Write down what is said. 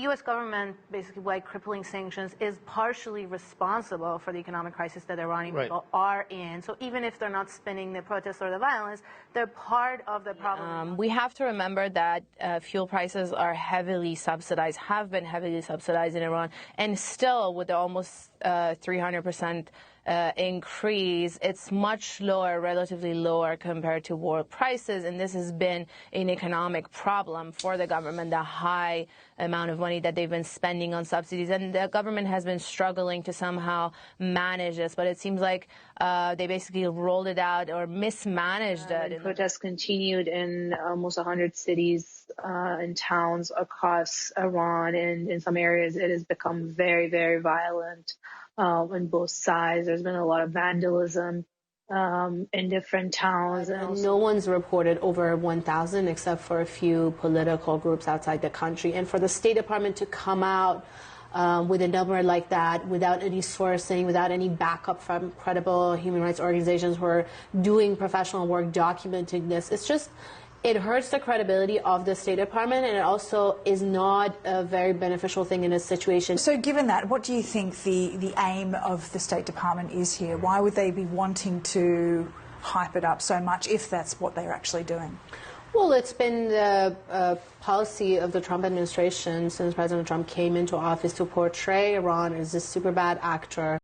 U.S. government, basically by crippling sanctions, is partially responsible for the economic crisis that Iranian people are in. So even if they're not spinning the protests or the violence, they're part of the problem. We have to remember that fuel prices are heavily subsidized, have been heavily subsidized in Iran, and still with the almost 300% increase, it's much lower, relatively lower compared to world prices, and this has been an economic problem for the government, the high amount of money that they've been spending on subsidies, and the government has been struggling to somehow manage this, but it seems like they basically rolled it out or mismanaged it. Protests continued in almost 100 cities and towns across Iran, and in some areas it has become very, very violent. On both sides, there's been a lot of vandalism in different towns. And no one's reported over 1,000 except for a few political groups outside the country. And for the State Department to come out with a number like that without any sourcing, without any backup from credible human rights organizations who are doing professional work documenting this, it's just... it hurts the credibility of the State Department, and it also is not a very beneficial thing in a situation. So given that, what do you think the aim of the State Department is here? Why would they be wanting to hype it up so much if that's what they're actually doing? Well, it's been the policy of the Trump administration since President Trump came into office to portray Iran as this super bad actor.